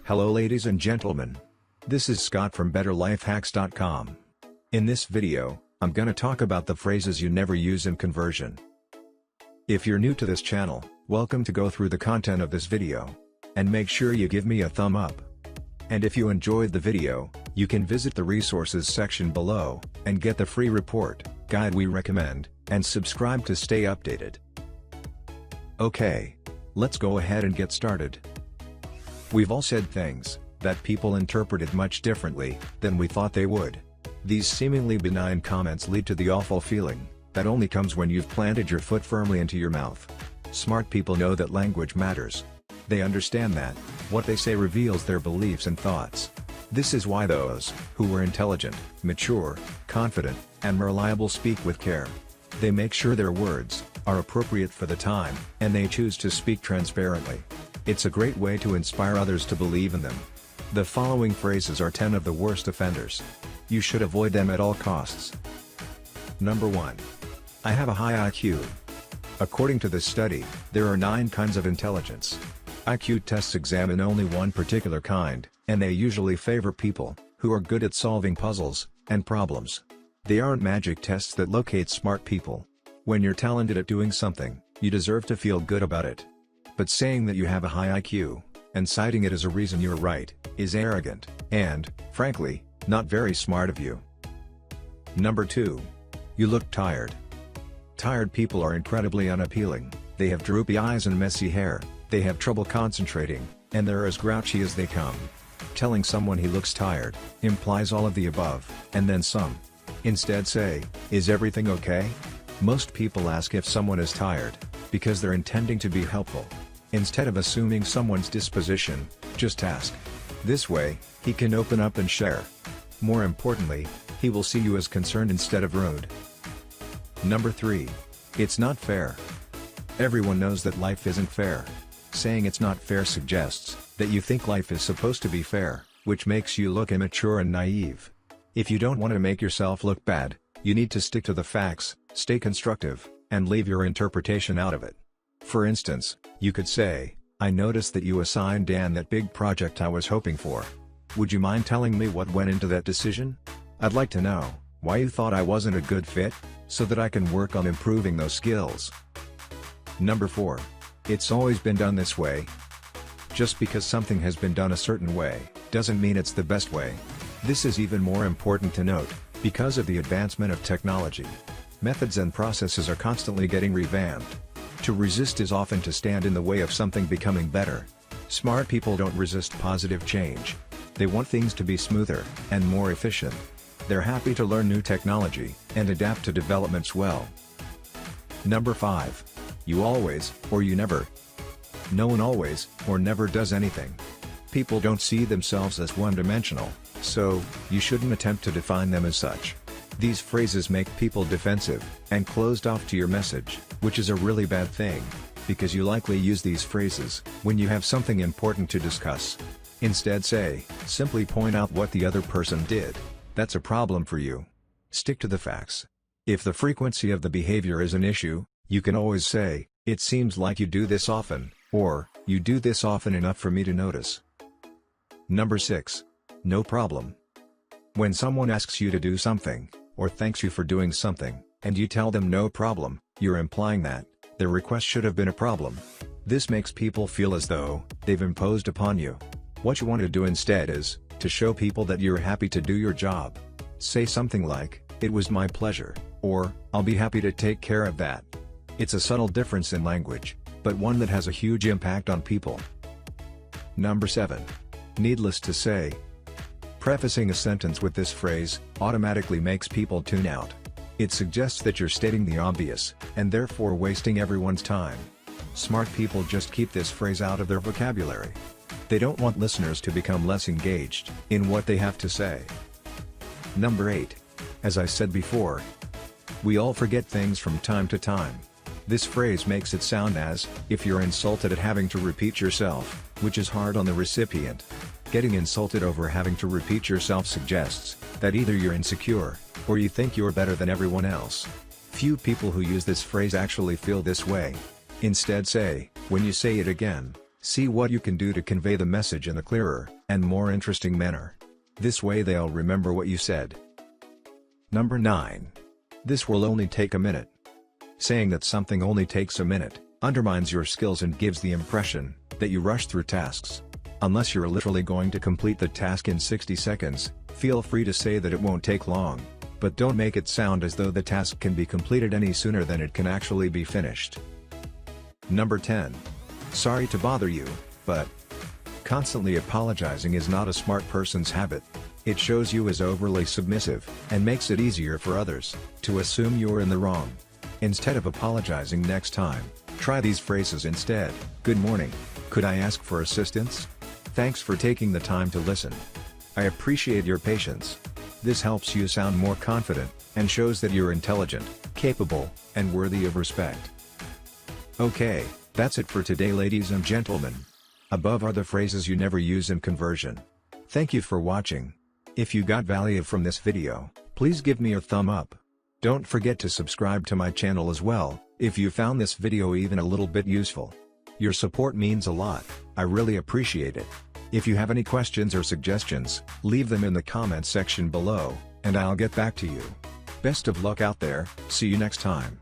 Hello ladies and gentlemen. This is Scott from BetterLifeHacks.com. In this video, I'm gonna talk about the phrases you never use in conversion. If you're new to this channel, welcome to go through the content of this video. And make sure you give me a thumb up. And if you enjoyed the video, you can visit the resources section below, and get the free report, guide we recommend, and subscribe to stay updated. Okay. Let's go ahead and get started. We've all said things that people interpreted much differently than we thought they would. These seemingly benign comments lead to the awful feeling that only comes when you've planted your foot firmly into your mouth. Smart people know that language matters. They understand that what they say reveals their beliefs and thoughts. This is why those who are intelligent, mature, confident, and reliable speak with care. They make sure their words are appropriate for the time, and they choose to speak transparently. It's a great way to inspire others to believe in them. The following phrases are 10 of the worst offenders. You should avoid them at all costs. Number 1. I have a high IQ. According to this study, there are 9 kinds of intelligence. IQ tests examine only one particular kind, and they usually favor people who are good at solving puzzles and problems. They aren't magic tests that locate smart people. When you're talented at doing something, you deserve to feel good about it. But saying that you have a high IQ, and citing it as a reason you're right, is arrogant, and, frankly, not very smart of you. Number 2. You look tired. Tired people are incredibly unappealing. They have droopy eyes and messy hair, they have trouble concentrating, and they're as grouchy as they come. Telling someone he looks tired implies all of the above, and then some. Instead say, "Is everything okay?" Most people ask if someone is tired because they're intending to be helpful. Instead of assuming someone's disposition, just ask. This way, he can open up and share. More importantly, he will see you as concerned instead of rude. Number 3. It's not fair. Everyone knows that life isn't fair. Saying it's not fair suggests that you think life is supposed to be fair, which makes you look immature and naive. If you don't want to make yourself look bad, you need to stick to the facts, stay constructive, and leave your interpretation out of it. For instance, you could say, "I noticed that you assigned Dan that big project I was hoping for. Would you mind telling me what went into that decision? I'd like to know why you thought I wasn't a good fit, so that I can work on improving those skills." Number 4. It's always been done this way. Just because something has been done a certain way, doesn't mean it's the best way. This is even more important to note, because of the advancement of technology. Methods and processes are constantly getting revamped. To resist is often to stand in the way of something becoming better. Smart people don't resist positive change. They want things to be smoother and more efficient. They're happy to learn new technology and adapt to developments well. Number 5. You always, or you never. No one always, or never does anything. People don't see themselves as one-dimensional, so you shouldn't attempt to define them as such. These phrases make people defensive and closed off to your message, which is a really bad thing, because you likely use these phrases when you have something important to discuss. Instead say, simply point out what the other person did. That's a problem for you. Stick to the facts. If the frequency of the behavior is an issue, you can always say, "It seems like you do this often," or, "You do this often enough for me to notice." Number 6. No problem. When someone asks you to do something, or thanks you for doing something, and you tell them no problem, you're implying that their request should have been a problem. This makes people feel as though they've imposed upon you. What you want to do instead is to show people that you're happy to do your job. Say something like, "It was my pleasure," or, "I'll be happy to take care of that." It's a subtle difference in language, but one that has a huge impact on people. Number 7. Needless to say. Prefacing a sentence with this phrase automatically makes people tune out. It suggests that you're stating the obvious, and therefore wasting everyone's time. Smart people just keep this phrase out of their vocabulary. They don't want listeners to become less engaged in what they have to say. Number 8. As I said before, we all forget things from time to time. This phrase makes it sound as if you're insulted at having to repeat yourself, which is hard on the recipient. Getting insulted over having to repeat yourself suggests that either you're insecure, or you think you're better than everyone else. Few people who use this phrase actually feel this way. Instead say, when you say it again, See what you can do to convey the message in a clearer and more interesting manner. This way they'll remember what you said. Number 9. This will only take a minute. Saying that something only takes a minute undermines your skills and gives the impression that you rush through tasks. Unless you're literally going to complete the task in 60 seconds, feel free to say that it won't take long, but don't make it sound as though the task can be completed any sooner than it can actually be finished. Number 10. Sorry to bother you, but constantly apologizing is not a smart person's habit. It shows you as overly submissive and makes it easier for others to assume you're in the wrong. Instead of apologizing next time, try these phrases instead. Good morning. Could I ask for assistance? Thanks for taking the time to listen. I appreciate your patience. This helps you sound more confident and shows that you're intelligent, capable, and worthy of respect. Okay, that's it for today, ladies and gentlemen. Above are the phrases you never use in conversion. Thank you for watching. If you got value from this video, please give me a thumb up. Don't forget to subscribe to my channel as well, if you found this video even a little bit useful. Your support means a lot, I really appreciate it. If you have any questions or suggestions, leave them in the comments section below, and I'll get back to you. Best of luck out there, see you next time.